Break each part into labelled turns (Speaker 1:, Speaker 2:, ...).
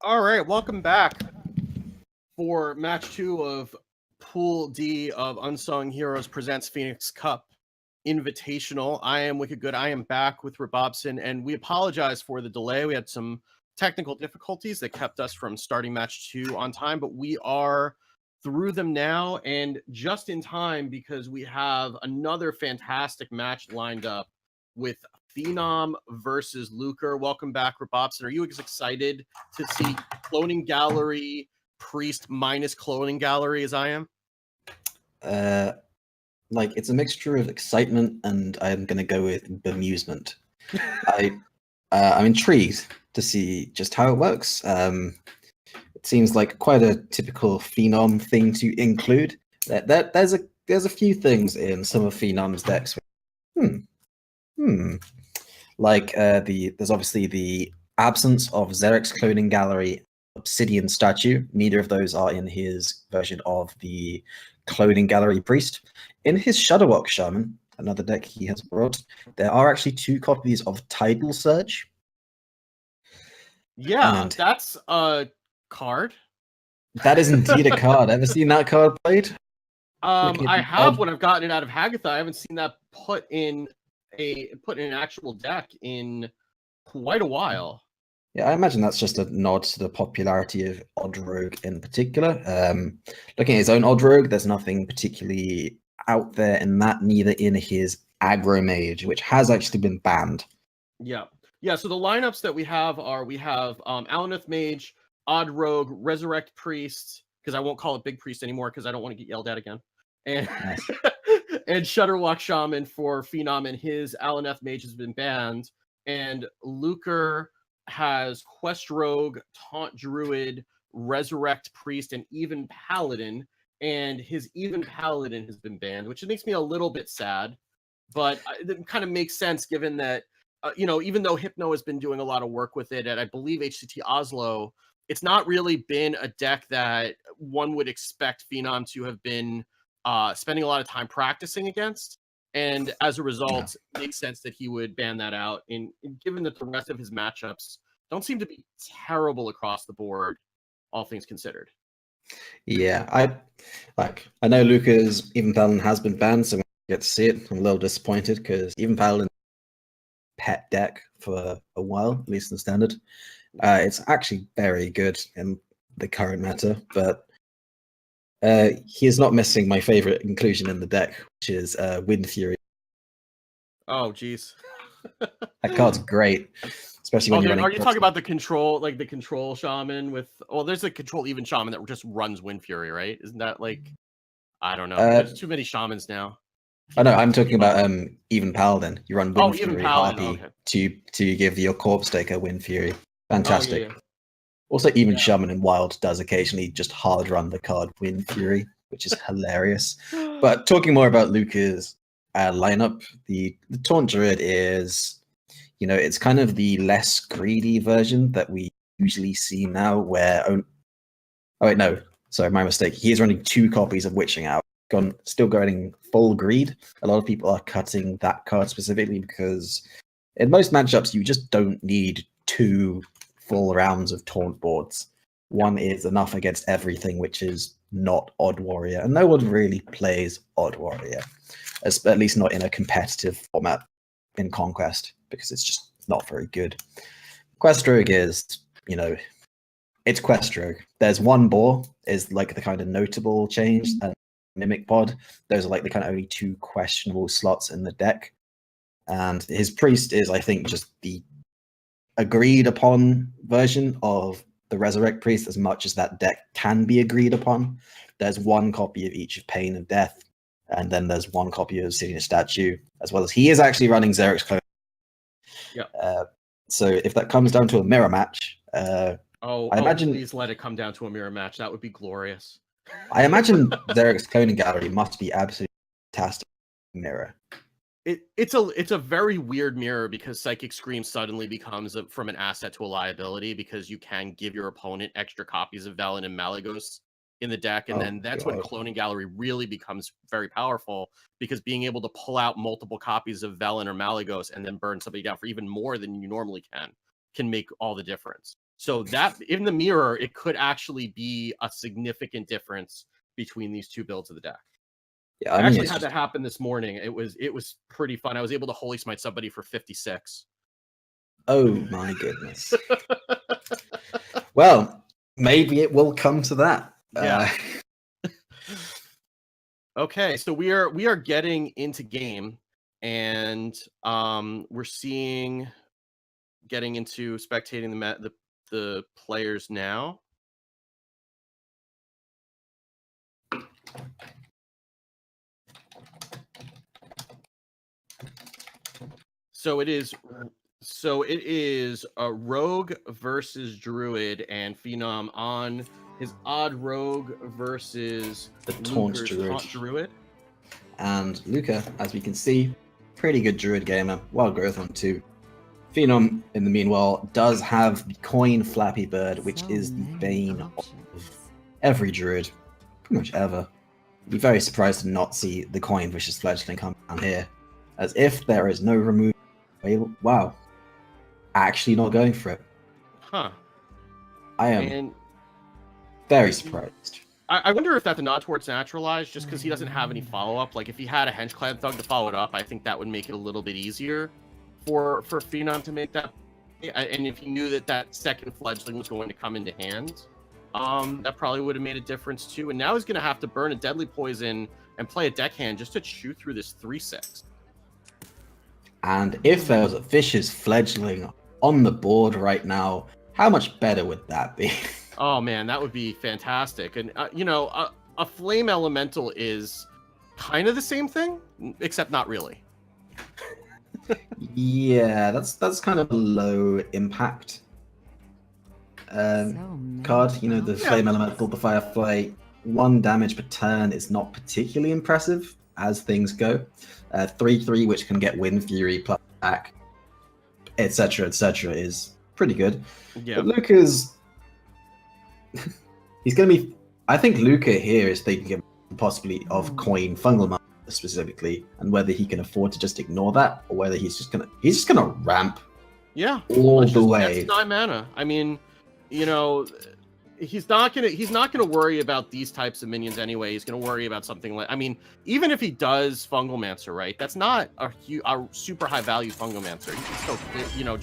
Speaker 1: All right, welcome back for match 2 of Pool D of Unsung Heroes presents Phoenix Cup Invitational. I am Wicked Good. I am back with Rabobson, and we apologize for the delay. We had some technical difficulties that kept us from starting match 2 on time, but we are through them now and just in time because we have another fantastic match lined up with Phenom versus Luker. Welcome back, Rabobson. Are you as excited to see Cloning Gallery Priest minus Cloning Gallery as I am?
Speaker 2: It's a mixture of excitement and I'm gonna go with bemusement. I'm intrigued to see just how it works. It seems like quite a typical Phenom thing to include. There's a few things in some of Phenom's decks. There's obviously the absence of Xerix Cloning Gallery, Obsidian Statue. Neither of those are in his version of the Cloning Gallery Priest. In his Shadowwalk Shaman, another deck he has brought, there are actually 2 copies of Tidal Surge.
Speaker 1: Yeah,
Speaker 2: And
Speaker 1: that's a card.
Speaker 2: that is indeed a card. Ever seen that card played?
Speaker 1: I have when I've gotten it out of Hagatha. I haven't seen that put in an actual deck in quite a while.
Speaker 2: Yeah, I imagine that's just a nod to the popularity of Odd Rogue in particular. Looking at his own Odd Rogue, there's nothing particularly out there in that, neither in his Aggro Mage, which has actually been banned.
Speaker 1: Yeah. So the lineups that we have Alaneth Mage, Odd Rogue, Resurrect Priest, because I won't call it Big Priest anymore because I don't want to get yelled at again, and
Speaker 2: Nice.
Speaker 1: and Shudderwalk Shaman for Phenom, and his Alaneth Mage has been banned, and Luker has Quest Rogue, Taunt Druid, Resurrect Priest, and Even Paladin, and his Even Paladin has been banned, which makes me a little bit sad, but it kind of makes sense given that, even though Hypno has been doing a lot of work with it, and I believe HCT Oslo, it's not really been a deck that one would expect Phenom to have been spending a lot of time practicing against. And as a result, it makes sense that he would ban that out. And given that the rest of his matchups don't seem to be terrible across the board, all things considered.
Speaker 2: Yeah, I know Luker's Even Paladin has been banned, so when I get to see it, I'm a little disappointed because Even Paladin pet deck for a while, at least in the standard. It's actually very good in the current meta, but he is not missing my favorite inclusion in the deck, which is Wind Fury.
Speaker 1: Oh, geez.
Speaker 2: That card's great, especially when you're running.
Speaker 1: Are you talking about the control shaman with? Well, there's a control even shaman that just runs Wind Fury, right? Isn't that like? I don't know. There's too many shamans now.
Speaker 2: Oh no, I'm talking about Even Paladin. You run Wind Fury
Speaker 1: Paladin,
Speaker 2: Harpy to give your Corpse Taker Wind Fury. Fantastic.
Speaker 1: Oh, yeah.
Speaker 2: Also, even Shaman in Wild does occasionally just hard run the card Wind Fury, which is hilarious. But talking more about Luker's lineup, the Taunt Druid is, it's kind of the less greedy version that we usually see now. Sorry, my mistake. He is running 2 copies of Witching Hour. Still going full greed. A lot of people are cutting that card specifically because in most matchups you just don't need 2 full rounds of taunt boards. 1 is enough against everything, which is not Odd Warrior, and no one really plays Odd Warrior, at least not in a competitive format in Conquest, because it's just not very good. Quest Rogue is, it's Quest Rogue. There's 1 boar is like the kind of notable change, and Mimic Pod. Those are like the kind of only 2 questionable slots in the deck. And his Priest is, I think, just the agreed upon version of the Resurrect Priest, as much as that deck can be agreed upon. There's 1 copy of each of Pain and Death, and then there's 1 copy of Obsidian Statue, as well as he is actually running Xerix Clone.
Speaker 1: Yeah.
Speaker 2: So if that comes down to a mirror match,
Speaker 1: I imagine please let it come down to a mirror match. That would be glorious.
Speaker 2: I imagine Xerix Cloning Gallery must be absolutely fantastic mirror.
Speaker 1: It's a very weird mirror because Psychic Scream suddenly becomes from an asset to a liability, because you can give your opponent extra copies of Velen and Malygos in the deck, and then that's when Cloning Gallery really becomes very powerful, because being able to pull out multiple copies of Velen or Malygos and then burn somebody down for even more than you normally can make all the difference. So that in the mirror, it could actually be a significant difference between these two builds of the deck.
Speaker 2: Yeah,
Speaker 1: I
Speaker 2: mean,
Speaker 1: actually
Speaker 2: it's
Speaker 1: had
Speaker 2: just-
Speaker 1: that happen this morning. It was pretty fun. I was able to Holy Smite somebody for 56.
Speaker 2: Oh my goodness. Well, maybe it will come to that.
Speaker 1: Yeah. Okay, so we are getting into game, and we're getting into spectating the players now. So it is a Rogue versus Druid, and Phenom on his Odd Rogue versus
Speaker 2: The Taunt
Speaker 1: Luker's
Speaker 2: Druid.
Speaker 1: Taunt Druid.
Speaker 2: And Luca, as we can see, pretty good Druid gamer, wild growth on 2. Phenom, in the meanwhile, does have the Coin Flappy Bird, which is the bane of every Druid, pretty much ever. I'd be very surprised to not see the Coin Vicious Fledgling come down here, as if there is no remove. Wow, actually not going for it.
Speaker 1: Huh.
Speaker 2: I am
Speaker 1: And
Speaker 2: very surprised.
Speaker 1: I wonder if that's a nod towards Naturalize, just because he doesn't have any follow-up. Like, if he had a Henchclad Thug to follow it up, I think that would make it a little bit easier for Phenom to make that. And if he knew that second Fledgling was going to come into hand, that probably would have made a difference too. And now he's going to have to burn a Deadly Poison and play a deckhand just to chew through this 3/6.
Speaker 2: And if there was a Vicious Fledgling on the board right now, how much better would that be?
Speaker 1: Oh man, that would be fantastic. And a Flame Elemental is kind of the same thing, except not really.
Speaker 2: Yeah, that's kind of a low impact card. You know, the Flame Elemental, the Firefly, 1 damage per turn is not particularly impressive as things go. 3/3, which can get Wind Fury plus attack, etc., is pretty good.
Speaker 1: Yeah.
Speaker 2: But Luca's he's going to be. I think Luca here is thinking possibly of Coin Fungal Master specifically, and whether he can afford to just ignore that, or whether he's just gonna ramp.
Speaker 1: Yeah,
Speaker 2: all the way.
Speaker 1: That's 9 mana. I mean, he's not gonna worry about these types of minions anyway. He's gonna worry about something like, I mean, even if he does Fungalmancer, right? That's not a super high value Fungalmancer. He can still,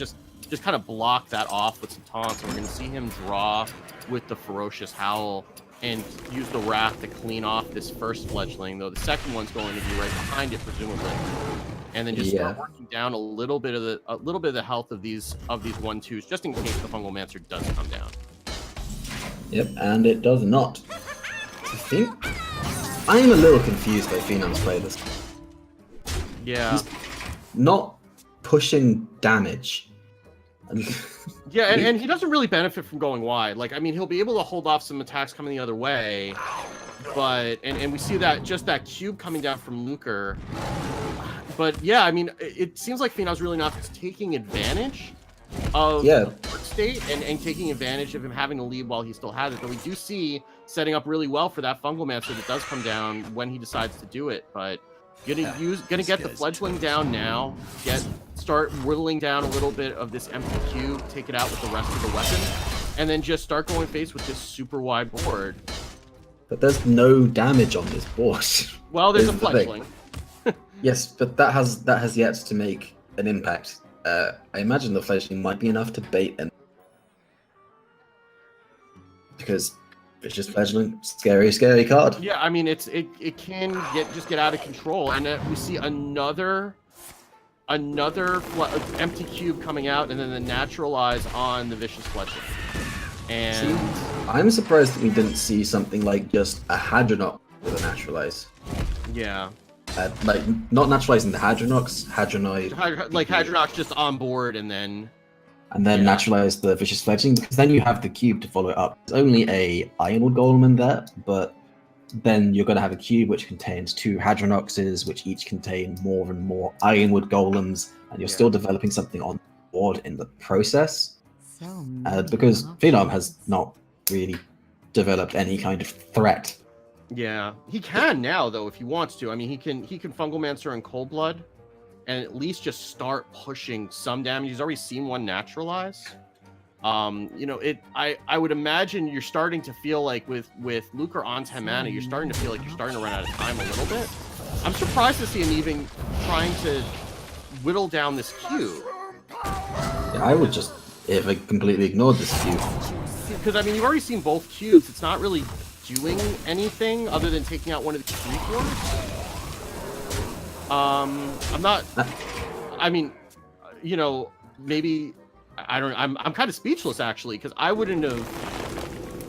Speaker 1: just kind of block that off with some taunts. And we're gonna see him draw with the Ferocious Howl and use the Wrath to clean off this first Fledgling, though the second one's going to be right behind it, presumably. And then just start working down a little bit of the health of these 1/2s, just in case the Fungalmancer does come down.
Speaker 2: Yep, and it does not. I'm a little confused by Phenom's play this.
Speaker 1: Yeah.
Speaker 2: He's not pushing damage.
Speaker 1: Yeah, and he doesn't really benefit from going wide. Like, I mean, he'll be able to hold off some attacks coming the other way, but and we see that cube coming down from Lucre. But yeah, I mean, it seems like Phenom's really not taking advantage of the state and taking advantage of him having to lead while he still has it. But we do see setting up really well for that Fungalmancer that does come down when he decides to do it. But gonna get the Fledgling down now, start whittling down a little bit of this empty cube, take it out with the rest of the weapon, and then just start going face with this super wide board.
Speaker 2: But there's no damage on this board.
Speaker 1: Well, there's a Fledgling.
Speaker 2: Yes, but that has yet to make an impact. I imagine the Fledgling might be enough to bait and because it's just Fledgling, scary card.
Speaker 1: Yeah, I mean it can get out of control, and we see another empty cube coming out, and then the Naturalize on the Vicious Fledgling. And
Speaker 2: I'm surprised that we didn't see something like just a Hadronok with a Naturalize.
Speaker 1: Yeah.
Speaker 2: Like, not naturalizing the Hadronox, Hadronoid.
Speaker 1: Like Hadronok's just on board, and then
Speaker 2: naturalize the Vicious Fledgling, because then you have the cube to follow it up. There's only a Ironwood Golem in there, but then you're going to have a cube which contains 2 Hadronoxes, which each contain more and more Ironwood Golems, and you're still developing something on board in the process. Because Phenom has not really developed any kind of threat.
Speaker 1: Yeah, he can now though if he wants to. I mean, he can Fungalmancer and Cold Blood, and at least just start pushing some damage. He's already seen one Naturalize. You know, I would imagine you're starting to feel like with Lucre on 10 mana, you're starting to feel like you're starting to run out of time a little bit. I'm surprised to see him even trying to whittle down this cube.
Speaker 2: Yeah, I would just if I completely ignored this cube.
Speaker 1: Because I mean, you've already seen both cubes. It's not really doing anything other than taking out one of the key cores. I'm not. I mean, you know, maybe I don't. I'm kind of speechless actually, because I wouldn't have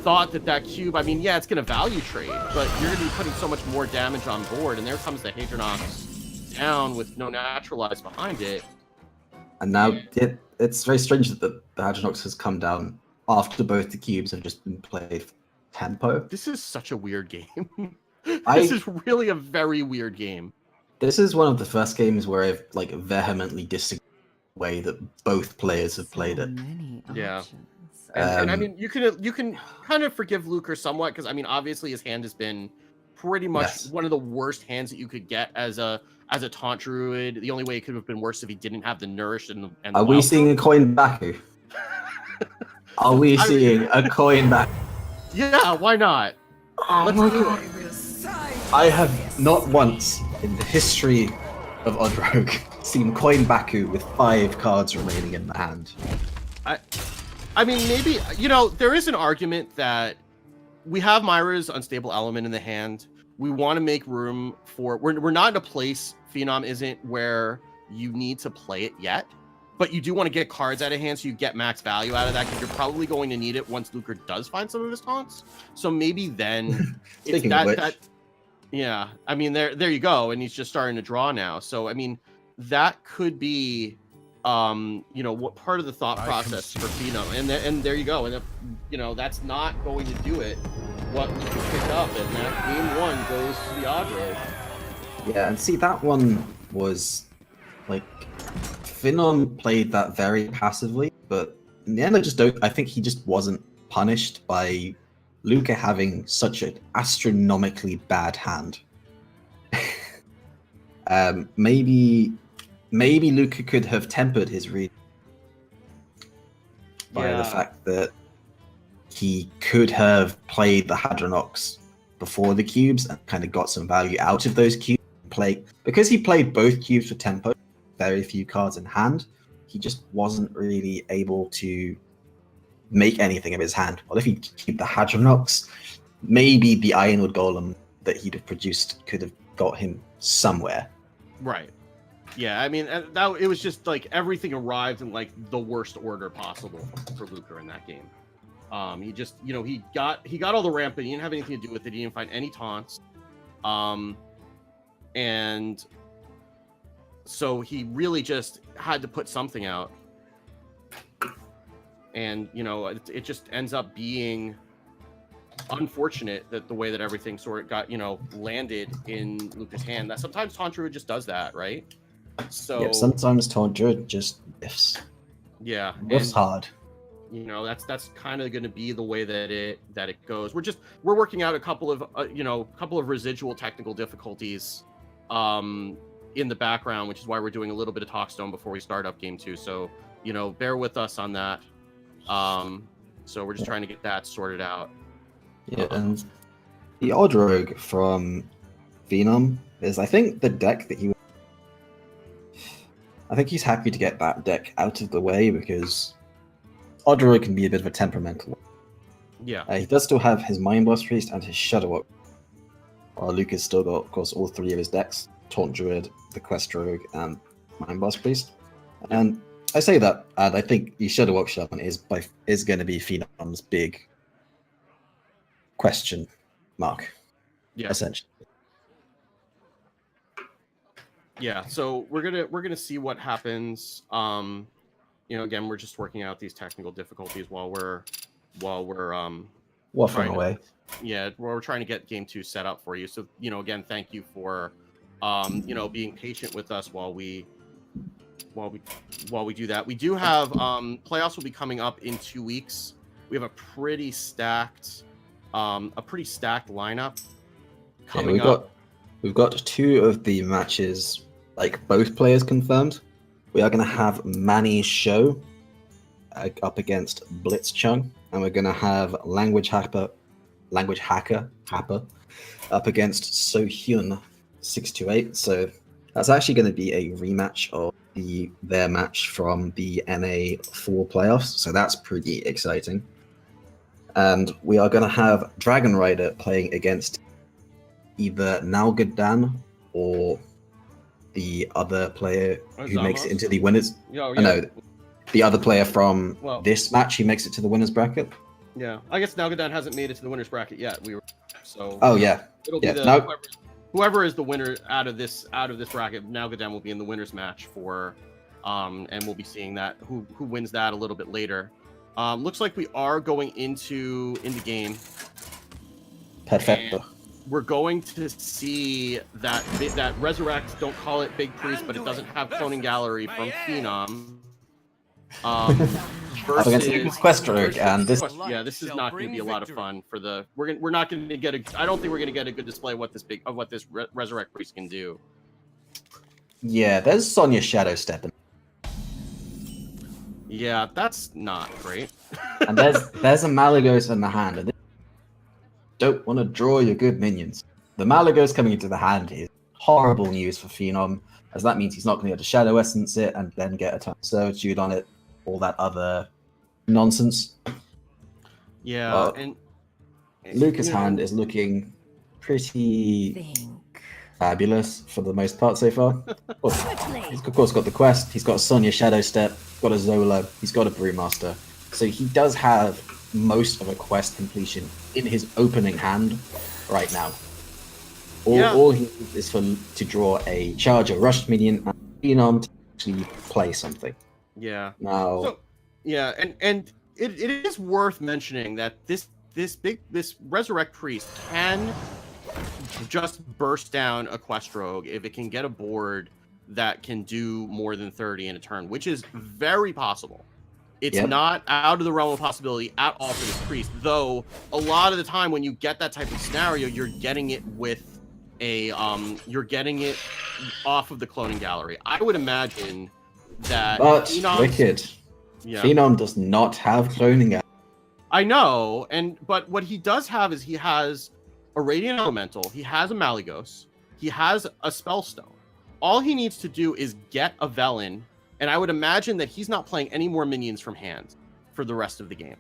Speaker 1: thought that cube. I mean, yeah, it's gonna value trade, but you're gonna be putting so much more damage on board, and there comes the Hadronox down with no naturalize behind it.
Speaker 2: And now it's very strange that the Hadronox has come down after both the cubes have just been played for tempo.
Speaker 1: This is such a weird game. This is really a very weird game.
Speaker 2: This is one of the first games where I've like vehemently disagreed with the way that both players have played it.
Speaker 1: Yeah. And I mean, you can kind of forgive Lucre somewhat, because I mean, obviously his hand has been pretty much one of the worst hands that you could get as a taunt druid. The only way it could have been worse if he didn't have the nourish and the
Speaker 2: Are we seeing a coin Baku? Are we seeing a coin Baku?
Speaker 1: Yeah, why not? Let's do it.
Speaker 2: I have not once in the history of Odd Rogue seen coin Baku with 5 cards remaining in the hand.
Speaker 1: I mean, maybe, you know, there is an argument that we have Myra's Unstable Element in the hand. We want to make room for... We're not in a place, Phenom isn't, where you need to play it yet. But you do want to get cards out of hand so you get max value out of that, because you're probably going to need it once Lucre does find some of his taunts. So maybe then...
Speaker 2: Speaking of which...
Speaker 1: yeah, I mean, there you go. And he's just starting to draw now. So, I mean, that could be... you know, what part of the thought process for Phenom, and there you go, and if, you know, that's not going to do it, what you can pick up, and that game 1 goes to the Odd Rogue.
Speaker 2: Yeah, and see, that one was like Phenom played that very passively, but in the end, I think he just wasn't punished by Lucre having such an astronomically bad hand. Maybe Lucre could have tempered his read by the fact that he could have played the Hadronox before the cubes and kind of got some value out of those cubes. Because he played both cubes for tempo, very few cards in hand, he just wasn't really able to make anything of his hand. Well, if he'd keep the Hadronox, maybe the Ironwood Golem that he'd have produced could have got him somewhere.
Speaker 1: Right. Yeah, I mean, that it was just like everything arrived in like the worst order possible for Lucre in that game. He just, you know, he got all the ramp, but he didn't have anything to do with it. He didn't find any taunts. And so he really just had to put something out. And, you know, it just ends up being unfortunate that the way that everything sort of got, you know, landed in Lucre's hand. That sometimes Taunt Druid just does that, right? So
Speaker 2: yep, sometimes Taunt Druid just whiffs.
Speaker 1: Yeah,
Speaker 2: whiffs hard.
Speaker 1: You know, that's kind of going to be the way that it goes. We're working out a couple of residual technical difficulties in the background, which is why we're doing a little bit of Talkstone before we start up game 2. So, you know, bear with us on that. So we're just trying to get that sorted out.
Speaker 2: Yeah, and the Odd Rogue from Phenom is, I think, the deck that I think he's happy to get that deck out of the way, because Odd Rogue can be a bit of a temperamental one.
Speaker 1: Yeah.
Speaker 2: He does still have his Mind Blast Priest and his Shudderwock. While Luke has still got, of course, all 3 of his decks: Taunt Druid, the Quest Rogue, and Mind Blast Priest. And I say that, and I think the Shudderwock Shaman is going to be Phenom's big question mark.
Speaker 1: Yeah.
Speaker 2: Essentially.
Speaker 1: Yeah, so we're gonna see what happens. You know, again, we're just working out these technical difficulties while we're
Speaker 2: waffling away.
Speaker 1: Yeah, we're trying to get game 2 set up for you. So, you know, again, thank you for you know, being patient with us while we do that. We do have playoffs will be coming up in 2 weeks. We have a pretty stacked lineup coming up.
Speaker 2: We've got 2 of the matches, like both players confirmed. We are going to have Manny's show up against Blitzchung, and we're gonna have Language Hacker up against Sohyun 628. So that's actually going to be a rematch of their match from the NA4 playoffs. So that's pretty exciting. And we are going to have Dragon Rider playing against either Nalgadan or the other player who makes it into the winners.
Speaker 1: Yeah.
Speaker 2: No, the other player from
Speaker 1: Well,
Speaker 2: this match who makes it to the winners bracket.
Speaker 1: Yeah, I guess Nalgadan hasn't made it to the winners bracket yet. So.
Speaker 2: Oh yeah.
Speaker 1: It'll be whoever is the winner out of this bracket. Nalgadan will be in the winners match for, and we'll be seeing that who wins that a little bit later. Looks like we are going into the game.
Speaker 2: Perfecto.
Speaker 1: We're going to see that Resurrect, don't call it Big Priest, but it doesn't have Cloning Gallery from Phenom. Versus
Speaker 2: Quest Rogue, and this
Speaker 1: is not going to be a lot of fun for the. We're not going to get I don't think we're going to get a good display of what this Resurrect Priest can do.
Speaker 2: Yeah, there's Sonya Shadow stepping.
Speaker 1: Yeah, that's not great.
Speaker 2: And there's a Malygos in the hand, and don't want to draw your good minions. The Malygos coming into the hand is horrible news for Phenom, as that means he's not going to be able to Shadow Essence it and then get a ton of Servitude on it, all that other nonsense.
Speaker 1: Yeah, and
Speaker 2: Lucas' hand is looking pretty fabulous for the most part so far. He's of course got the quest, he's got Sonya Shadow Step, got a Zola, he's got a Brewmaster. So he does have most of a quest completion in his opening hand right now. All he needs is to draw a charge or rush minion and Phenom to actually play something.
Speaker 1: Yeah.
Speaker 2: Now.
Speaker 1: So, yeah, and it is worth mentioning that this Resurrect Priest can just burst down a Quest Rogue if it can get a board that can do more than 30 in a turn, which is very possible. It's not out of the realm of possibility at all for this Priest, though a lot of the time when you get that type of scenario, you're getting it with you're getting it off of the Cloning Gallery. I would imagine that
Speaker 2: But wicked.
Speaker 1: Yeah.
Speaker 2: Phenom does not have Cloning Gallery.
Speaker 1: I know, but what he does have is he has a Radiant Elemental, he has a Malygos, he has a Spellstone. All he needs to do is get a Velen, and I would imagine that he's not playing any more minions from hand for the rest of the game.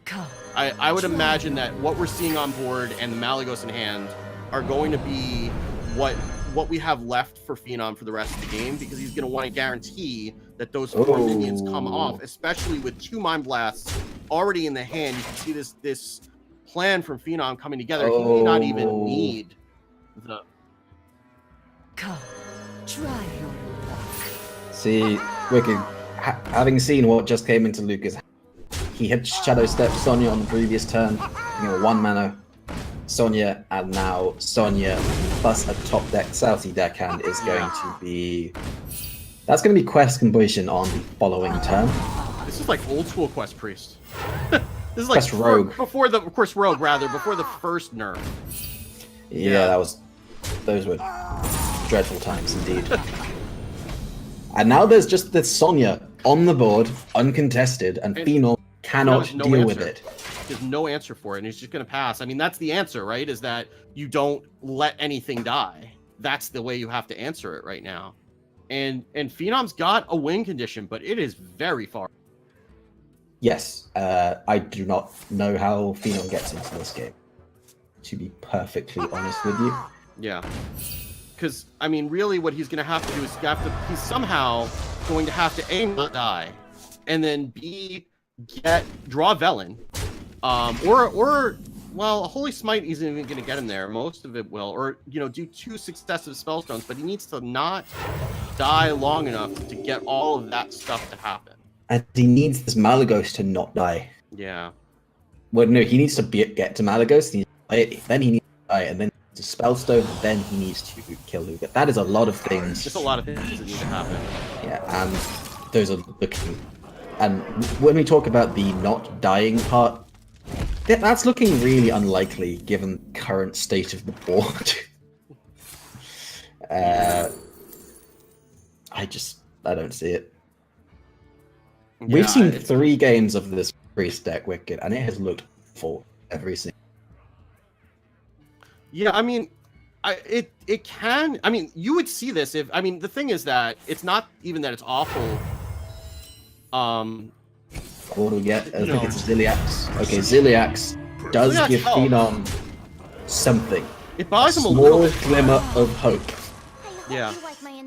Speaker 1: I would imagine that what we're seeing on board and the Malygos in hand are going to be what we have left for Phenom for the rest of the game, because he's going to want to guarantee that those 4 minions come off, especially with 2 Mind Blasts already in the hand. You can see this plan from Phenom coming together. He may not even need the...
Speaker 3: Come, try your luck.
Speaker 2: See, Wicked, having seen what just came into Lucas, he had Shadow Step Sonya on the previous turn, 1 mana Sonya, and now Sonya plus a top deck Southie deckhand is going to be... That's going to be Quest Completion on the following turn.
Speaker 1: This is like old school Quest Priest. This is like
Speaker 2: Quest Rogue.
Speaker 1: Before the first nerf.
Speaker 2: Yeah, those were dreadful times indeed. And now there's just this Sonya on the board, uncontested, and Phenom cannot deal with it.
Speaker 1: There's no answer for it, and he's just going to pass. I mean, that's the answer, right? Is that you don't let anything die. That's the way you have to answer it right now. And Phenom's got a win condition, but it is very far.
Speaker 2: Yes, I do not know how Phenom gets into this game, to be perfectly honest with you.
Speaker 1: Yeah. Because, I mean, really what he's going to have to do is he's somehow going to have to A, not die, and then B, draw Velen, or a Holy Smite isn't even going to get him there. Most of it will, or, do 2 successive Spellstones, but he needs to not die long enough to get all of that stuff to happen.
Speaker 2: And he needs this Malygos to not die.
Speaker 1: Yeah.
Speaker 2: Well, no, he needs to get to Malygos, then he needs to die, and then to Spellstone, then he needs to kill Luca. That is a lot of things.
Speaker 1: Just a lot of things that need to happen.
Speaker 2: Yeah, and those are looking... And when we talk about the not dying part, that's looking really unlikely given the current state of the board. I don't see it. We've
Speaker 1: Yeah,
Speaker 2: seen
Speaker 1: it's-
Speaker 2: 3 games of this priest deck Wicked, and it has looked full every single.
Speaker 1: Yeah, I mean, it can. I mean, you would see this if. I mean, the thing is that it's not even that it's awful.
Speaker 2: What do we get? I think
Speaker 1: No.
Speaker 2: it's Ziliax. Okay, Ziliax does
Speaker 1: Ziliax
Speaker 2: give
Speaker 1: helps.
Speaker 2: Phenom something.
Speaker 1: It
Speaker 2: A
Speaker 1: bothers him a little
Speaker 2: small
Speaker 1: bit.
Speaker 2: glimmer of hope.
Speaker 1: Yeah.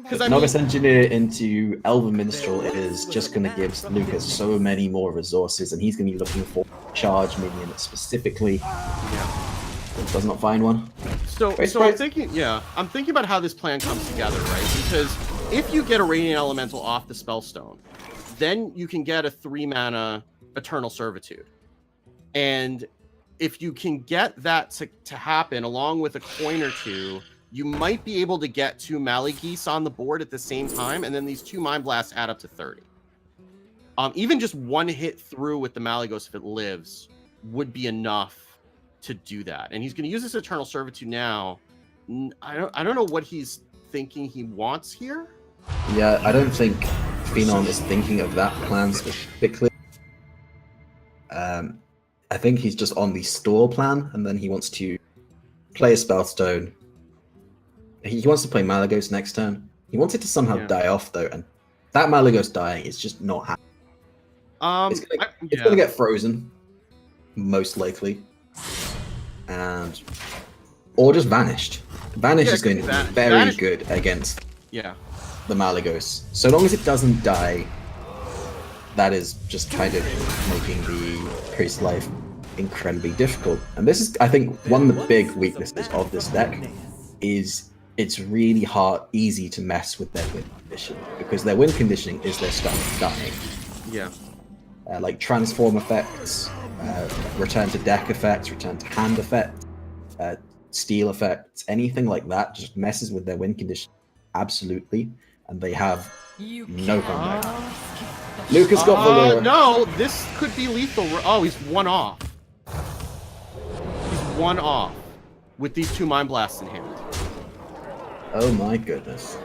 Speaker 2: Because
Speaker 1: I
Speaker 2: Novice
Speaker 1: mean-
Speaker 2: Engineer into Elven Minstrel is just going to give Lucas so many more resources, and he's going to be looking for charge minion specifically.
Speaker 1: Yeah.
Speaker 2: Does not find one.
Speaker 1: So,
Speaker 2: Wait,
Speaker 1: so I'm
Speaker 2: wait.
Speaker 1: thinking, yeah, I'm thinking about how this plan comes together, right? Because if you get a Radiant Elemental off the Spellstone, then you can get a 3-mana Eternal Servitude. And if you can get that to happen along with a coin or two, you might be able to get 2 Malagese on the board at the same time, and then these 2 Mind Blasts add up to 30. Even just one hit through with the Malagos if it lives would be enough to do that. And he's going to use this Eternal Servitude now. I don't know what he's thinking he wants here.
Speaker 2: Yeah, I don't think Phenom is thinking of that plan specifically. I think he's just on the store plan, and then he wants to play a Spellstone. He wants to play Malagos next turn. He wants it to somehow
Speaker 1: Yeah.
Speaker 2: die off, though, and that Malagos dying is just not happening. It's
Speaker 1: Yeah.
Speaker 2: going to get frozen, most likely. And or just vanished. Vanish
Speaker 1: Yeah,
Speaker 2: is going to be
Speaker 1: Vanish-
Speaker 2: very
Speaker 1: Vanish-
Speaker 2: good against
Speaker 1: Yeah.
Speaker 2: the Malagos. So long as it doesn't die, that is just kind of making the priest life incredibly difficult. And this is, I think, one of the big weaknesses of this deck is it's really easy to mess with their win condition, because their win conditioning is their stuff dying.
Speaker 1: Yeah.
Speaker 2: Like transform effects, return to deck effects, return to hand effects, steal effects, anything like that just messes with their win condition absolutely, and they have no comeback. Lucas got Valera.
Speaker 1: No, this could be lethal. Oh, he's 1 off. He's 1 off with these 2 Mind Blasts in hand.
Speaker 2: Oh my goodness.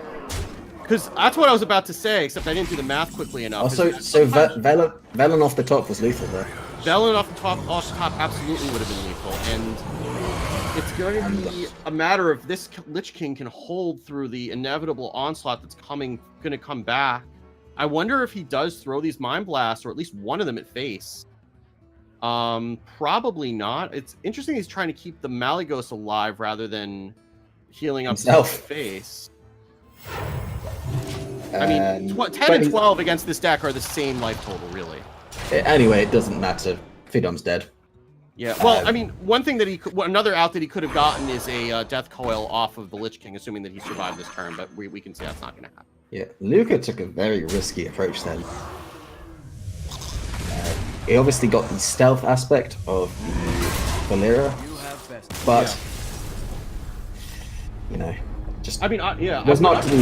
Speaker 1: Because that's what I was about to say, except I didn't do the math quickly enough.
Speaker 2: Also, so Velen off the top was lethal there.
Speaker 1: Velen off the top absolutely would have been lethal, and it's going to be a matter of this Lich King can hold through the inevitable onslaught that's going to come back. I wonder if he does throw these Mind Blasts, or at least one of them at face. Probably not. It's interesting he's trying to keep the Malagos alive rather than healing up
Speaker 2: Himself.
Speaker 1: the face. I mean, 10
Speaker 2: but
Speaker 1: and 12 against this deck are the same life total, really.
Speaker 2: Anyway, it doesn't matter. Phenom's dead.
Speaker 1: Yeah, well, I mean, one thing that another out that he could have gotten is a Death Coil off of the Lich King, assuming that he survived this turn, but we can see that's not going to happen.
Speaker 2: Yeah, Luca took a very risky approach then. He obviously got the stealth aspect of the Valera, but you know, just
Speaker 1: I mean, yeah,
Speaker 2: was not to be.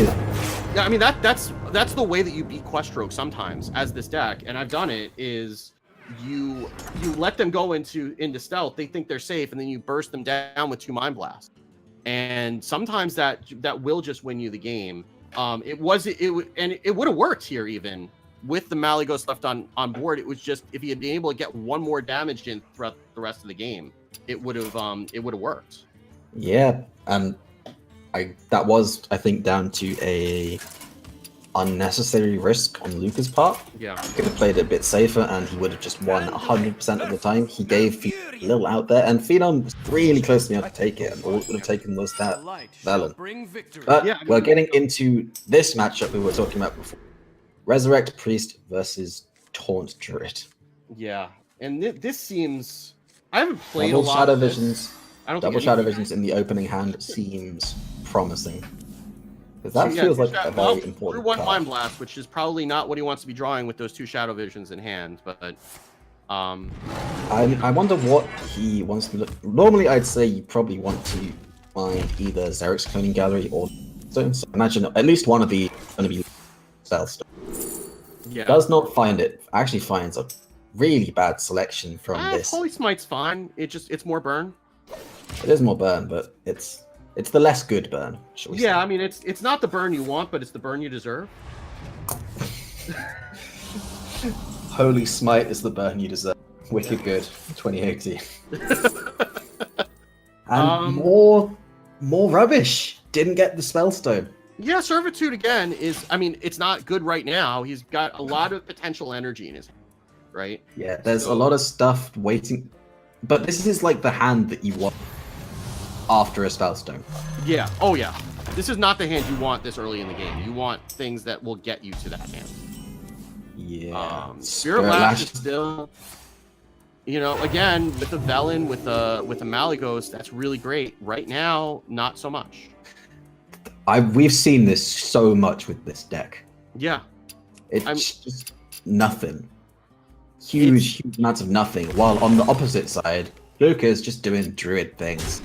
Speaker 1: Yeah, I mean that's the way that you beat Quest Rogue sometimes as this deck, and I've done it. Is you let them go into stealth, they think they're safe, and then you burst them down with 2 Mind Blasts, and sometimes that will just win you the game. It would have worked here even with the Malagos left on board. It was just if he had been able to get 1 more damage in throughout the rest of the game, it would have worked.
Speaker 2: Yeah, and that was, I think, down to a unnecessary risk on Luca's part.
Speaker 1: Yeah.
Speaker 2: He could have played it a bit safer, and he would have just won 100% of the time. He gave Phenom a little out there, and Phenom was really close to being able to take it, and all it would have taken was that Velen. But
Speaker 1: Yeah, I
Speaker 2: we're
Speaker 1: mean-
Speaker 2: getting into this matchup we were talking about before. Resurrect Priest versus Taunt Druid.
Speaker 1: Yeah, and this seems I haven't played
Speaker 2: Double
Speaker 1: a lot
Speaker 2: Shadow
Speaker 1: of this.
Speaker 2: Visions.
Speaker 1: I don't
Speaker 2: Double
Speaker 1: think
Speaker 2: Shadow
Speaker 1: any-
Speaker 2: Visions in the opening hand seems promising. Because that
Speaker 1: Yeah,
Speaker 2: feels
Speaker 1: two
Speaker 2: like a
Speaker 1: well,
Speaker 2: very important
Speaker 1: through 1
Speaker 2: card.
Speaker 1: Mind Blast, which is probably not what he wants to be drawing with those 2 Shadow Visions in hand, but
Speaker 2: I wonder what he wants to look. Normally, I'd say you probably want to find either Xeric's Cloning Gallery or Stone. So imagine at least one of the going to be Spellstone.
Speaker 1: yeah.
Speaker 2: Does not find it. Actually finds a really bad selection from this.
Speaker 1: Holy Smite's fine. It's more burn.
Speaker 2: It is more burn, but it's the less good burn. Shall we
Speaker 1: Yeah,
Speaker 2: say.
Speaker 1: I mean it's not the burn you want, but it's the burn you deserve.
Speaker 2: Holy Smite is the burn you deserve. Wicked good, 2018. And more rubbish. Didn't get the Spellstone.
Speaker 1: Yeah, Servitude again is, I mean, it's not good right now. He's got a lot of potential energy in his hand, right?
Speaker 2: Yeah, there's a lot of stuff waiting. But this is like the hand that you want after a Spellstone.
Speaker 1: Yeah, oh yeah. This is not the hand you want this early in the game. You want things that will get you to that hand.
Speaker 2: Yeah.
Speaker 1: Spirit Lash is still, you know, again, with the Velen, with the Malygos, that's really great. Right now, not so much.
Speaker 2: We've seen this so much with this deck.
Speaker 1: Yeah.
Speaker 2: It's just nothing. Huge amounts of nothing. While on the opposite side, Luca's just doing druid things.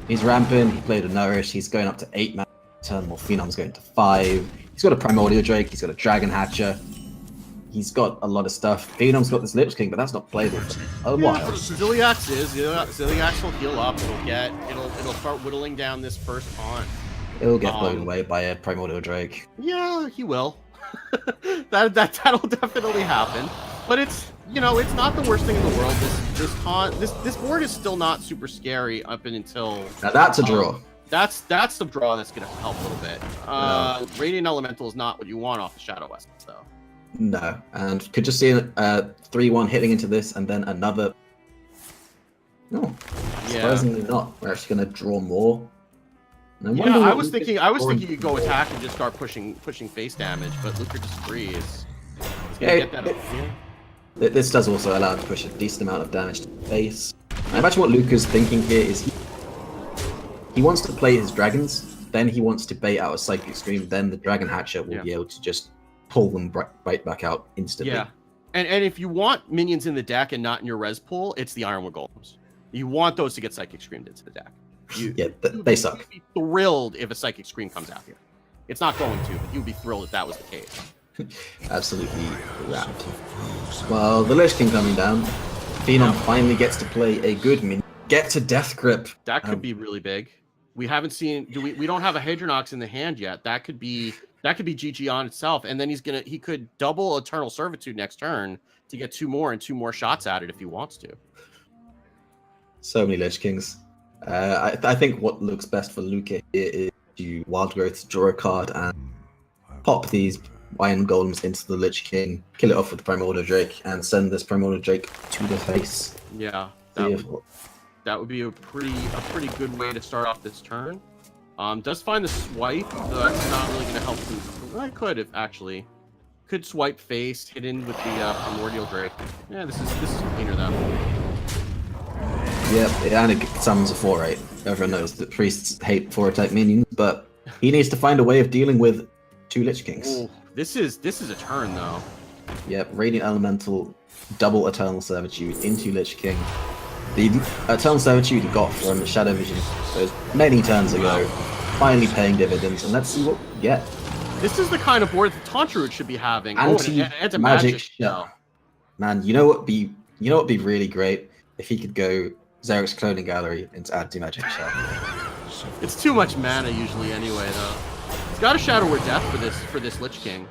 Speaker 2: He's ramping, he played a Nourish, he's going up to 8 mana turn, while Phenom's going to 5. He's got a Primordial Drake, he's got a Dragon Hatcher. He's got a lot of stuff. Phenom's got this Lich King, but that's not playable for a while.
Speaker 1: Ziliax will heal up, it'll start whittling down this first taunt.
Speaker 2: It'll get blown away by a Primordial Drake.
Speaker 1: Yeah, he will. That'll definitely happen. But it's, you know, it's not the worst thing in the world. This board is still not super scary up until
Speaker 2: now that's a draw.
Speaker 1: That's the draw that's gonna help a little bit. Radiant Elemental is not what you want off the Shadow Essence though.
Speaker 2: No, and could just see a 3-1 hitting into this and then another. No, surprisingly not. We're actually gonna draw more.
Speaker 1: Yeah, I was thinking you'd go attack and just start pushing face damage, but Lucre disagrees.
Speaker 2: This does also allow him to push a decent amount of damage to the face. I imagine what Luca's thinking here is he wants to play his dragons, then he wants to bait out a Psychic Scream, then the Dragon Hatcher will be able to just pull them right back out instantly. Yeah,
Speaker 1: and if you want minions in the deck and not in your res pool, it's the Ironwood Golems. You want those to get Psychic Screamed into the deck.
Speaker 2: They suck.
Speaker 1: You'd be thrilled if a Psychic Scream comes out here. It's not going to, but you'd be thrilled if that was the case.
Speaker 2: Absolutely wrapped. Well, the Lich King coming down. Phenom finally gets to play a good minion. Get to Death Grip.
Speaker 1: That could be really big. We haven't seen. We don't have a Hadronox in the hand yet. That could be GG on itself. And then he could double Eternal Servitude next turn to get 2 more shots at it if he wants to.
Speaker 2: So many Lich Kings. I think what looks best for Luca here is to Wild Growth, draw a card, and pop these Iron Golems into the Lich King, kill it off with the Primordial Drake, and send this Primordial Drake to the face.
Speaker 1: Yeah, that would be a pretty good way to start off this turn. Does find the swipe, though that's not really going to help him. Well, I could have actually swipe face, hit in with the Primordial Drake. Yeah, this is cleaner though.
Speaker 2: Yep, and it summons a 4/8. Everyone knows that priests hate 4-attack minions, but he needs to find a way of dealing with 2 Lich Kings.
Speaker 1: Ooh, this is a turn though.
Speaker 2: Yep, Radiant Elemental, double Eternal Servitude into Lich King. The Eternal Servitude he got from Shadow Vision those many turns ago, finally paying dividends, and let's see what we get.
Speaker 1: This is the kind of board that Tauntruid should be having.
Speaker 2: Anti-magic shell. Man, you know what'd be really great if he could go Xerix Cloning Gallery into Anti-Magic Shell.
Speaker 1: It's too much mana usually anyway, though. He's got a Shadow Word Death for this Lich King.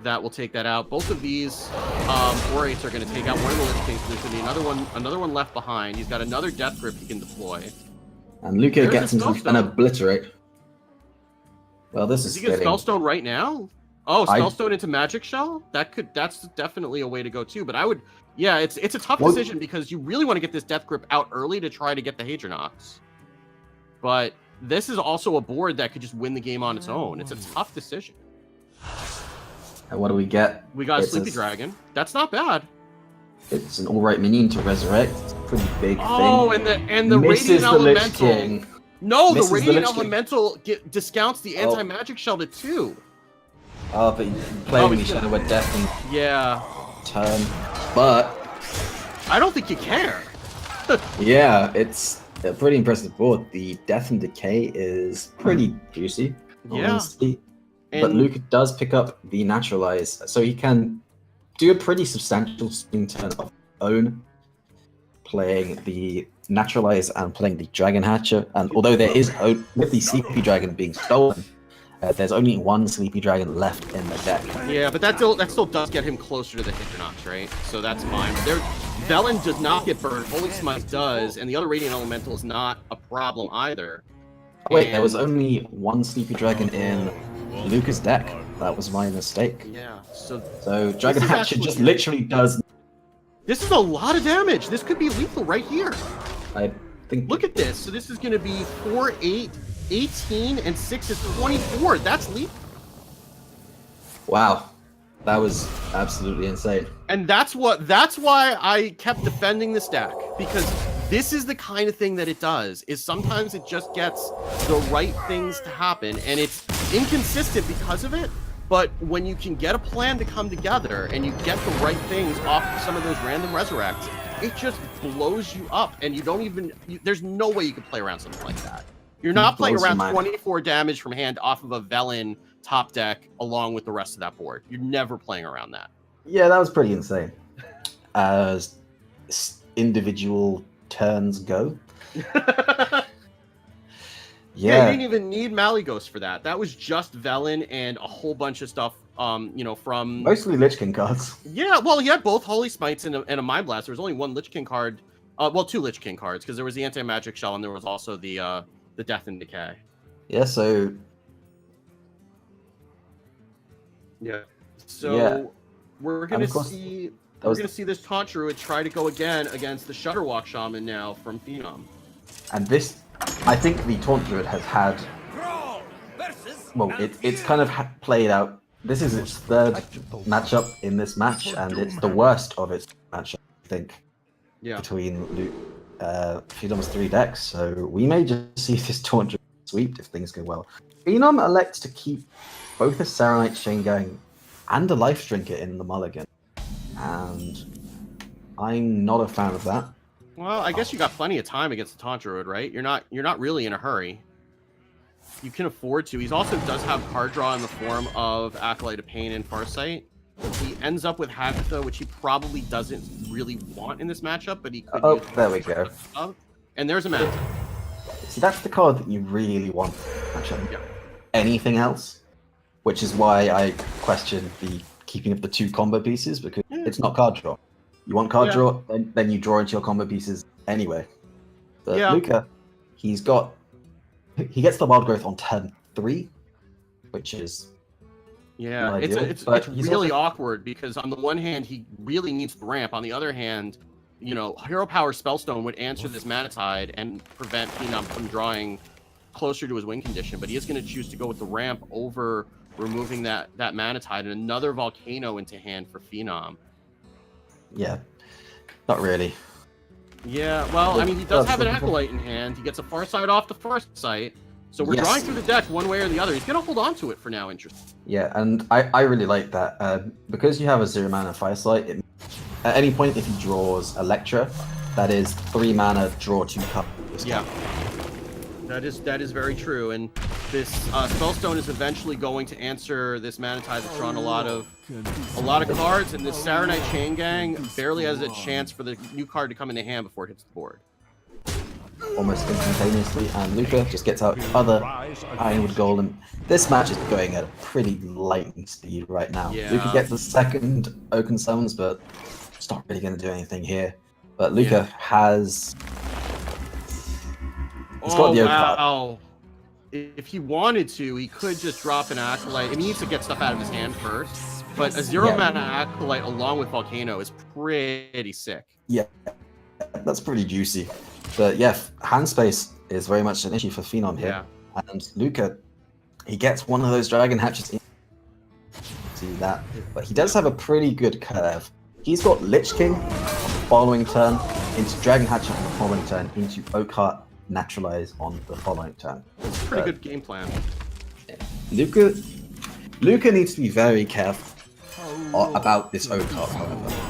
Speaker 1: That will take that out. Both of these 4/8s are going to take out one of the Lich Kings. There's going to be another one left behind. He's got another Death Grip he can deploy.
Speaker 2: And Luca gets himself an Obliterate. Well, this is.
Speaker 1: Does he get Spellstone right now? Oh, Spellstone into Magic Shell? That's definitely a way to go too. But I would. Yeah, it's a tough decision because you really want to get this Death Grip out early to try to get the Hadronox. But this is also a board that could just win the game on its own. It's a tough decision.
Speaker 2: And what do we get?
Speaker 1: We got a Sleepy Dragon. That's not bad.
Speaker 2: It's an alright minion to resurrect. It's a pretty big thing.
Speaker 1: Oh, and the Radiant Elemental. No, the Radiant Elemental discounts the Anti-Magic Shell to 2.
Speaker 2: Oh, but you play when you Shadow Word Death and turn. But
Speaker 1: I don't think you care.
Speaker 2: Yeah, it's a pretty impressive board. The Death and Decay is pretty juicy, honestly. But Luca does pick up the Naturalize, so he can do a pretty substantial swing turn of his own, playing the Naturalize and playing the Dragon Hatcher. And although there is, with the CP Dragon being stolen, There's only one Sleepy Dragon left in the deck.
Speaker 1: Yeah, but that still does get him closer to the Hydronauts, right? So that's fine. Velen does not get burned. Holy Smite does, and the other Radiant Elemental is not a problem either.
Speaker 2: Wait, there was only one Sleepy Dragon in Luca's deck. That was my mistake.
Speaker 1: Yeah, so
Speaker 2: Dragon
Speaker 1: is
Speaker 2: Hatchet
Speaker 1: actually-
Speaker 2: just literally does.
Speaker 1: this is a lot of damage. This could be lethal right here.
Speaker 2: I think.
Speaker 1: Look at this. So this is going to be 4, 8, 18, and 6 is 24. That's lethal.
Speaker 2: Wow, that was absolutely insane.
Speaker 1: And that's why I kept defending this deck, because this is the kind of thing that it does, is sometimes it just gets the right things to happen, and it's inconsistent because of it, but when you can get a plan to come together and you get the right things off of some of those random resurrects, it just blows you up, and you don't even, there's no way you can play around something like that. You're not playing
Speaker 2: Blows your
Speaker 1: around
Speaker 2: mind.
Speaker 1: 24 damage from hand off of a Velen top deck along with the rest of that board. You're never playing around that.
Speaker 2: Yeah, that was pretty insane. As individual turns go.
Speaker 1: Yeah, you
Speaker 2: Yeah,
Speaker 1: didn't even need Malygos for that. That was just Velen and a whole bunch of stuff, from...
Speaker 2: mostly Lich King cards.
Speaker 1: Yeah, well, he had both Holy Smites and a Mind Blast. There was only one Lich King card. Well, two Lich King cards, because there was the Anti-Magic Shell and there was also the Death and Decay.
Speaker 2: Yeah, so
Speaker 1: Yeah. So
Speaker 2: Yeah.
Speaker 1: we're
Speaker 2: And
Speaker 1: gonna
Speaker 2: of course,
Speaker 1: see
Speaker 2: that was-
Speaker 1: we're gonna see this Taunt Druid try to go again against the Shutterwalk Shaman now from Phenom.
Speaker 2: and this, I think the Taunt Druid has had. Well, it's kind of played out. This is its third matchup in this match, and it's the worst of its matchup, I think,
Speaker 1: Yeah.
Speaker 2: between Phenom's 3 decks. So we may just see this Taunt Druid sweep if things go well. Phenom elects to keep both a Serenite Chain Gang and a Life Drinker in the mulligan, and I'm not a fan of that.
Speaker 1: Well, I guess you got plenty of time against the Taunt Druid, right? You're not really in a hurry. You can afford to. He also does have card draw in the form of Acolyte of Pain and Farsight. He ends up with Hagatha, which he probably doesn't really want in this matchup, but he could
Speaker 2: Oh,
Speaker 1: use
Speaker 2: there we go.
Speaker 1: And there's a Manta.
Speaker 2: See, that's the card that you really want in the matchup.
Speaker 1: Yeah.
Speaker 2: Anything else, which is why I question the keeping of the 2 combo pieces, because it's not card draw. You want card
Speaker 1: Yeah.
Speaker 2: draw, then you draw into your combo pieces anyway. But
Speaker 1: Yeah.
Speaker 2: Luca, he gets the Wild Growth on turn 3, which is
Speaker 1: Yeah,
Speaker 2: Not
Speaker 1: it's
Speaker 2: ideal,
Speaker 1: it's
Speaker 2: but he's
Speaker 1: really
Speaker 2: also-
Speaker 1: awkward because on the one hand he really needs the ramp. On the other hand, Hero Power Spellstone would answer this Mana Tide and prevent Phenom from drawing closer to his win condition. But he is going to choose to go with the ramp over removing that Mana Tide and another Volcano into hand for Phenom.
Speaker 2: yeah, not really.
Speaker 1: Yeah, well, I mean, he does have an Acolyte in hand. He gets a Farsight off the Farsight. So we're
Speaker 2: Yes.
Speaker 1: drawing through the deck one way or the other. He's going to hold on to it for now, interesting.
Speaker 2: Yeah, and I really like that. Because you have a 0 mana Firesight, at any point if he draws Electra, that is 3 mana, draw 2 cards.
Speaker 1: Yeah, that is very true. And this Spellstone is eventually going to answer this Mana Tide that's drawn a lot of cards, and this Serenite Chain Gang barely has a chance for the new card to come into hand before it hits the board.
Speaker 2: Almost instantaneously, and Luca just gets out other Ironwood Golem. This match is going at a pretty lightning speed right now.
Speaker 1: Yeah.
Speaker 2: Luca gets the second Oaken Summons, but it's not really going to do anything here. But Luca
Speaker 1: Yeah.
Speaker 2: has... He's got the Oak card.
Speaker 1: Wow. If he wanted to, he could just drop an Acolyte. I mean, he needs to get stuff out of his hand first, but a 0
Speaker 2: Yeah.
Speaker 1: mana Acolyte along with Volcano is pretty sick.
Speaker 2: Yeah, that's pretty juicy. But yeah, hand space is very much an issue for Phenom here.
Speaker 1: Yeah.
Speaker 2: And Luca, he gets one of those Dragon Hatchets in. See that? But he does have a pretty good curve. He's got Lich King on the following turn, into Dragon Hatchet on the following turn, into Oakheart Naturalize on the following turn.
Speaker 1: It's a pretty good game plan.
Speaker 2: Luca needs to be very careful about this Oakheart, however.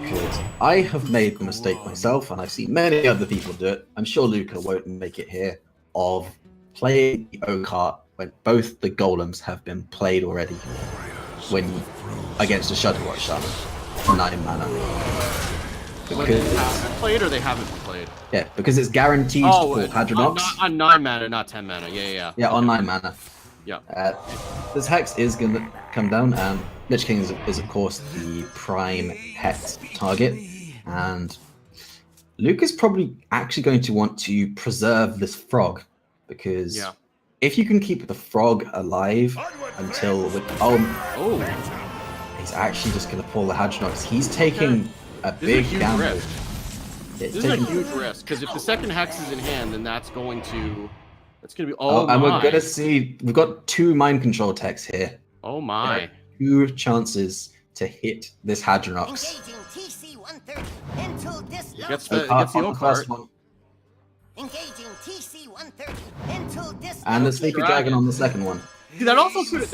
Speaker 2: Because I have made the mistake myself, and I've seen many other people do it. I'm sure Luca won't make it here, of playing the Oakheart when both the golems have been played already. Against a Shutterwatch Shaman, 9 mana.
Speaker 1: Whether they
Speaker 2: Because,
Speaker 1: have been played or they haven't been played.
Speaker 2: because it's guaranteed to pull Hadronox.
Speaker 1: on 9 mana, not 10 mana. Yeah.
Speaker 2: Yeah, on 9 mana.
Speaker 1: Yeah.
Speaker 2: This Hex is going to come down, and Lich King is of course the prime Hex target, and Luke is probably actually going to want to preserve this frog, because
Speaker 1: Yeah.
Speaker 2: if you can keep the frog alive until he's actually just going to pull the Hadronox. He's taking a
Speaker 1: This
Speaker 2: big
Speaker 1: is a huge
Speaker 2: gamble.
Speaker 1: risk.
Speaker 2: Yeah,
Speaker 1: This is a huge risk because if the second Hex is in hand, then that's going to be
Speaker 2: and
Speaker 1: my.
Speaker 2: we're gonna see we've got 2 mind control techs here.
Speaker 1: Oh my.
Speaker 2: 2 chances to hit this Hadronox.
Speaker 4: Engaging TC-130 into this
Speaker 1: Gets
Speaker 2: So
Speaker 1: the gets the
Speaker 2: on
Speaker 1: oak
Speaker 2: first
Speaker 1: cart.
Speaker 4: one. Engaging TC-130 into this
Speaker 2: And the Sleepy Dragon on the second one.
Speaker 1: See, that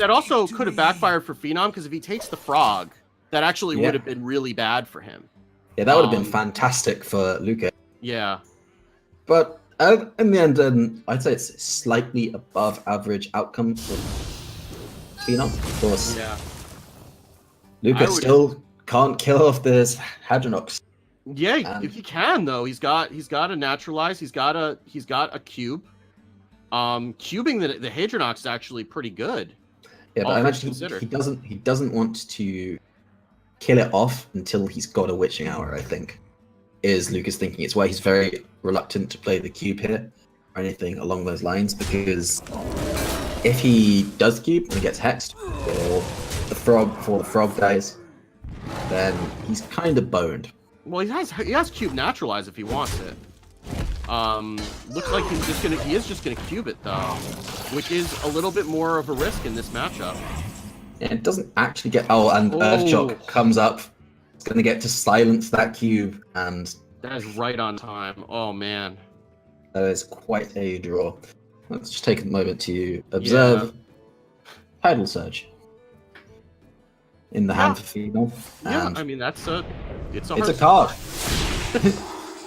Speaker 1: also could have backfired for Phenom because if he takes the frog, that actually would have been really bad for him.
Speaker 2: Yeah, that would have been fantastic for Luca.
Speaker 1: Yeah.
Speaker 2: But in the end, I'd say it's slightly above average outcome for Phenom. Of course,
Speaker 1: Yeah.
Speaker 2: Luca
Speaker 1: I would-
Speaker 2: still can't kill off this Hadronox.
Speaker 1: Yeah, he can though. He's got a naturalize. He's got a cube. Cubing the Hadronox is actually pretty good.
Speaker 2: Yeah, but
Speaker 1: all
Speaker 2: I
Speaker 1: things
Speaker 2: imagine
Speaker 1: considered.
Speaker 2: he doesn't want to kill it off until he's got a witching hour, I think. Is Lucas thinking. It's why he's very reluctant to play the cube here or anything along those lines, because if he does cube and he gets hexed or the frog dies, then he's kind of boned.
Speaker 1: Well, he has cube naturalize if he wants it. Looks like he is just gonna cube it though, which is a little bit more of a risk in this matchup.
Speaker 2: And it doesn't actually get Earthshock comes up. It's gonna get to silence that cube, and
Speaker 1: That is right on time. Oh man.
Speaker 2: that is quite a draw. Let's just take a moment to observe Tidal Surge in the hand for Phenom.
Speaker 1: Yeah,
Speaker 2: And
Speaker 1: I mean it's a
Speaker 2: it's a
Speaker 1: Hearthstone.
Speaker 2: card.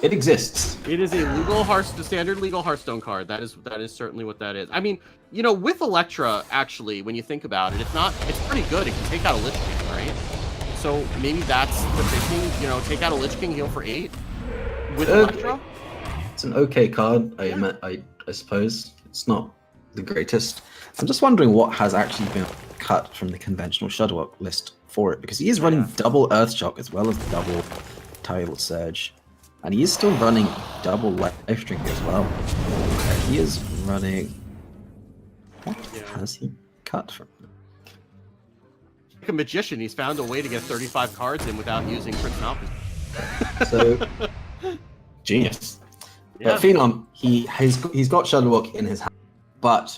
Speaker 2: It exists.
Speaker 1: It is a standard legal Hearthstone card. That is certainly what that is. I mean, with Electra, actually, when you think about it, it's pretty good. It can take out a Lich King, right? So maybe that's the thinking. Take out a Lich King, heal for 8 with Electra.
Speaker 2: It's an okay card. I suppose it's not the greatest. I'm just wondering what has actually been cut from the conventional Shudderwock list for it, because he is running double Earthshock as well as double Tidal Surge. And he is still running double Life Drink as well. He is running... What has he cut from?
Speaker 1: Like a magician, he's found a way to get 35 cards in without using Prince Malphite.
Speaker 2: So, genius.
Speaker 1: Yeah.
Speaker 2: But Phenom, he's got Shudderwock in his hand, but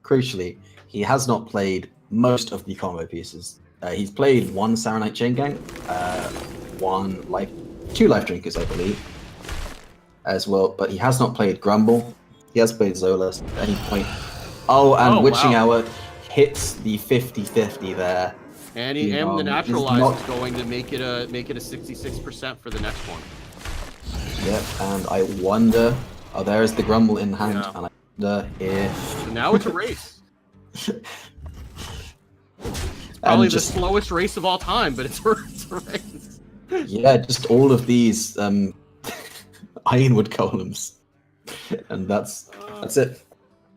Speaker 2: crucially, he has not played most of the combo pieces. He's played 1 Saronite Chain Gang, 2 Life Drinkers, I believe, as well, but he has not played Grumble. He has played Zolas at any point. Witching Hour hits the 50-50 there.
Speaker 1: And the naturalize is going to make it a 66% for the next one.
Speaker 2: Yep, and I wonder. Oh, there's the Grumble in hand, and I wonder if.
Speaker 1: So now it's a race. It's probably the slowest race of all time, but it's a race.
Speaker 2: Yeah, just all of these Ironwood golems, and that's it.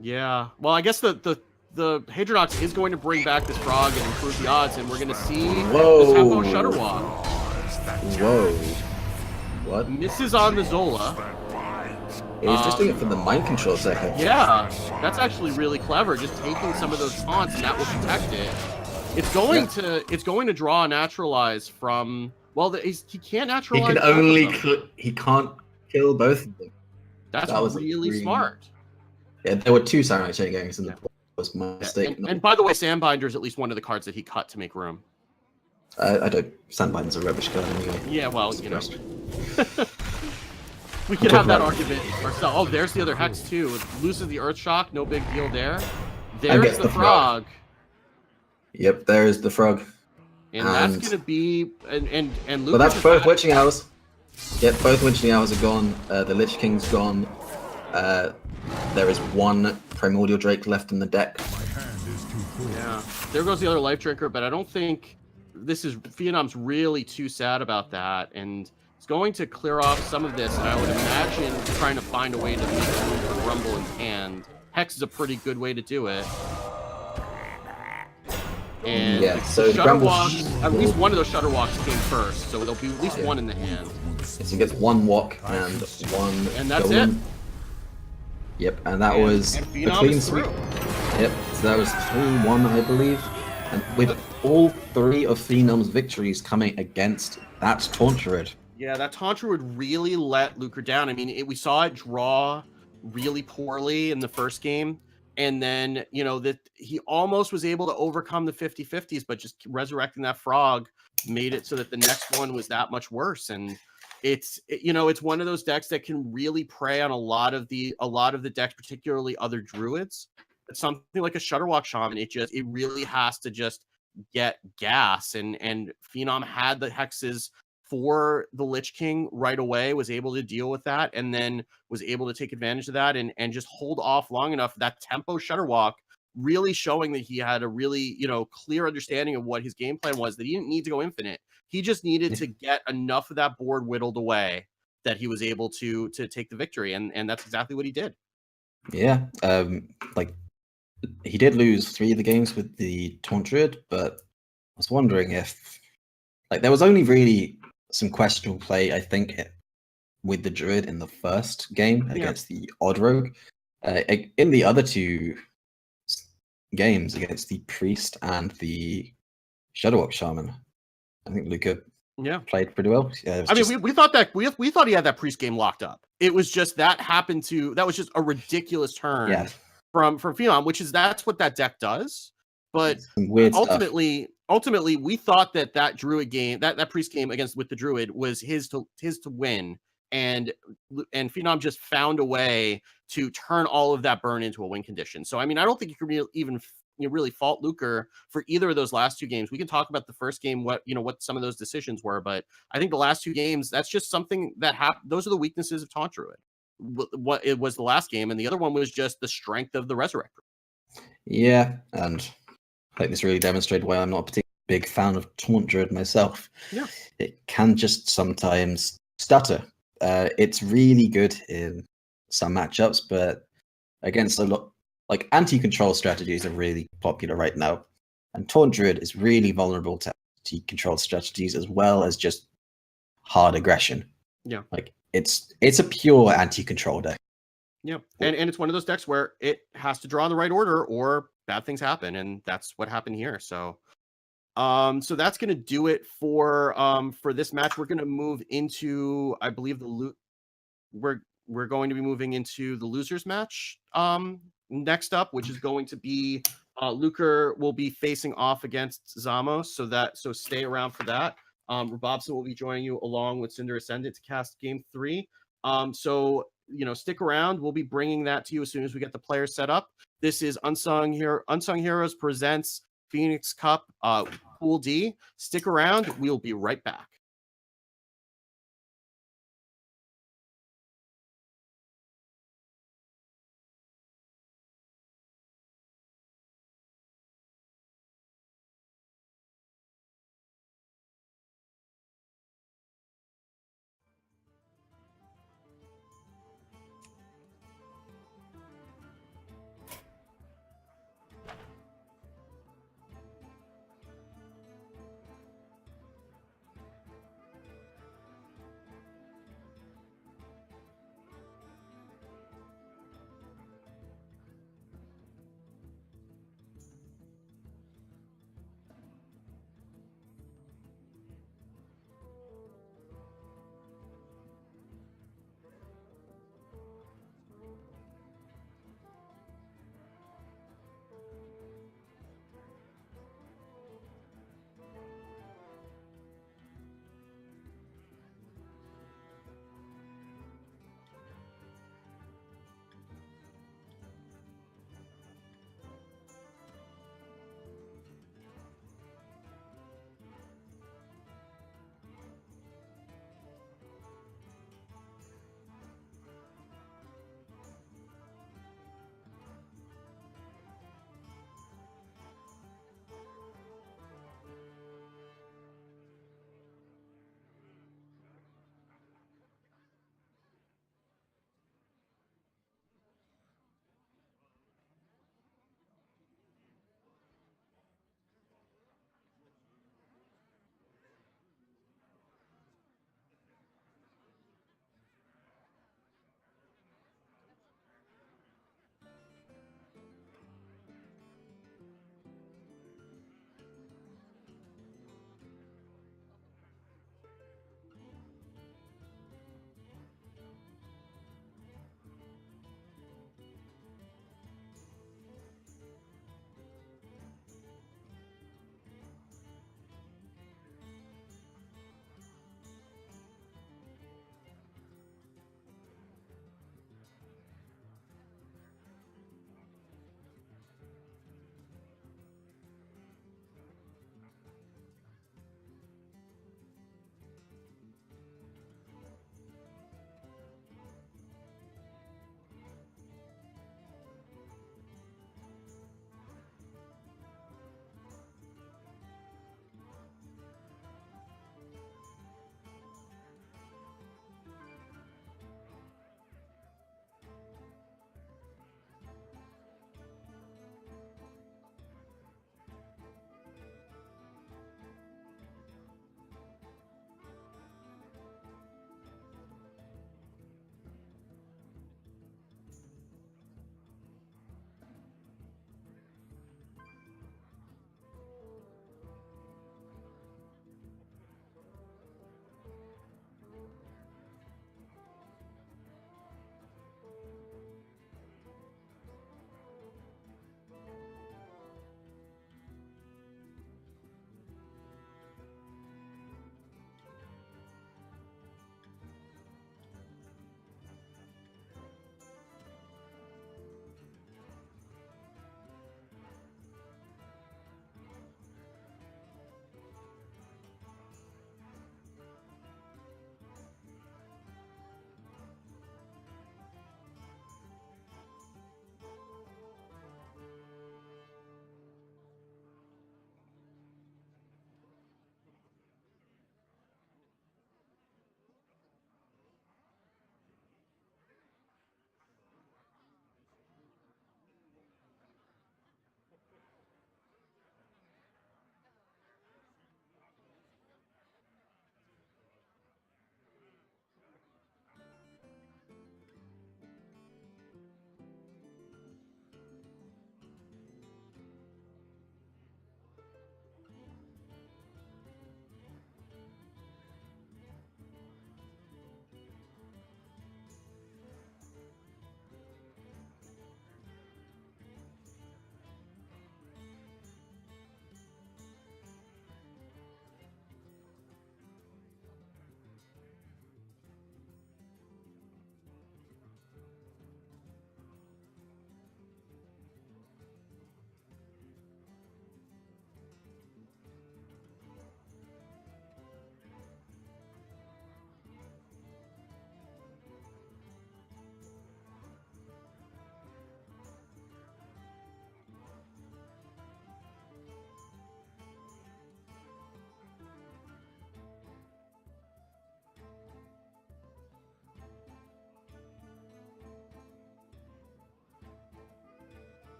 Speaker 1: Yeah. Well, I guess the Hadronox is going to bring back this frog and improve the odds, and we're going to see this Half-Bone Shudderwock.
Speaker 2: Whoa. What?
Speaker 1: Misses on the Zola.
Speaker 2: He's just doing it for the mind control second.
Speaker 1: Yeah, that's actually really clever. Just taking some of those taunts, and that will protect it. It's going to draw a naturalize from. Well, he can't naturalize.
Speaker 2: He can't kill both of them.
Speaker 1: That
Speaker 2: was
Speaker 1: really smart.
Speaker 2: Yeah, there were 2 Saronite Chain Gangs in the pool. Was my mistake.
Speaker 1: And by the way, Sandbinder is at least one of the cards that he cut to make room.
Speaker 2: I don't. Sandbind's a rubbish card anyway.
Speaker 1: Yeah, well, we could have that argument ourselves. Oh, there's the other Hex too. It loses the Earth Shock, no big deal there. There's the frog.
Speaker 2: Yep, there's the frog.
Speaker 1: And that's gonna be and Lucas.
Speaker 2: But that's both Witching Hours. Yep, both Witching Hours are gone. The Lich King's gone. There is 1 Primordial Drake left in the deck.
Speaker 1: Yeah, there goes the other Life Drinker, but I don't think Phenom's really too sad about that, and it's going to clear off some of this, and I would imagine trying to find a way to make room for Grumble in hand. Hex is a pretty good way to do it. And
Speaker 2: Yeah,
Speaker 1: the
Speaker 2: so
Speaker 1: Shutter
Speaker 2: Bramble
Speaker 1: Walks, at least
Speaker 2: will-
Speaker 1: one of those Shutter Walks came first, so there'll be at least
Speaker 2: Yeah.
Speaker 1: one in the hand.
Speaker 2: So he gets one walk and one
Speaker 1: And that's
Speaker 2: golem.
Speaker 1: it.
Speaker 2: Yep, and that
Speaker 1: And-
Speaker 2: was
Speaker 1: and
Speaker 2: a
Speaker 1: Phenom
Speaker 2: clean
Speaker 1: is
Speaker 2: sweep.
Speaker 1: through.
Speaker 2: Yep, so that was 3-1, I believe. And with all three of Phenom's victories coming against that Taunt Druid.
Speaker 1: Yeah, that Tantra would really let Lucre down. I mean, we saw it draw really poorly in the first game. And then, you know, that he almost was able to overcome the 50-50s, but just resurrecting that frog made it so that the next one was that much worse. And it's one of those decks that can really prey on a lot of the decks, particularly other druids. It's something like a Shutterwalk Shaman. It really has to just get gas. And Phenom had the hexes for the Lich King right away, was able to deal with that, and then was able to take advantage of that and just hold off long enough. That tempo Shutterwalk really showing that he had a really, clear understanding of what his game plan was, that he didn't need to go infinite. He just needed to get enough of that board whittled away that he was able to take the victory. And that's exactly what he did.
Speaker 2: Yeah, like he did lose 3 of the games with the Taunt Druid, but I was wondering if there was only really some questionable play, I think, with the Druid in the first game against the Odd Rogue. In the other 2 games against the Priest and the Shadowwalk Shaman, I think Luca played pretty well.
Speaker 1: I mean, we thought that we thought he had that Priest game locked up. It was just that was just a ridiculous turn from Phenom, that's what that deck does. But ultimately, we thought that Druid game, that Priest game with the Druid was his to win, and Phenom just found a way to turn all of that burn into a win condition. So I mean, I don't think you can even really fault Lucre for either of those last 2 games. We can talk about the first game, what some of those decisions were, but I think the last 2 games, that's just something that happened. Those are the weaknesses of Taunt Druid. What it was the last game, and the other one was just the strength of the Resurrector.
Speaker 2: Yeah, and I think this really demonstrated why I'm not a particularly big fan of Taunt Druid myself.
Speaker 1: Yeah,
Speaker 2: it can just sometimes stutter. It's really good in some matchups, but against a lot, anti-control strategies are really popular right now, and Taunt Druid is really vulnerable to anti-control strategies as well as just hard aggression.
Speaker 1: Yeah,
Speaker 2: it's a pure anti-control deck.
Speaker 1: Yeah, and it's one of those decks where it has to draw in the right order or bad things happen, and that's what happened here. So, so that's gonna do it for this match. We're gonna move into, I believe, we're going to be moving into the losers match next up, which is going to be Lucre will be facing off against Zamos. So stay around for that. Rabobson will be joining you along with Cinder Ascendant to cast game 3. So stick around. We'll be bringing that to you as soon as we get the players set up. This is Unsung Heroes presents Phoenix Cup Pool D. Stick around. We'll be right back.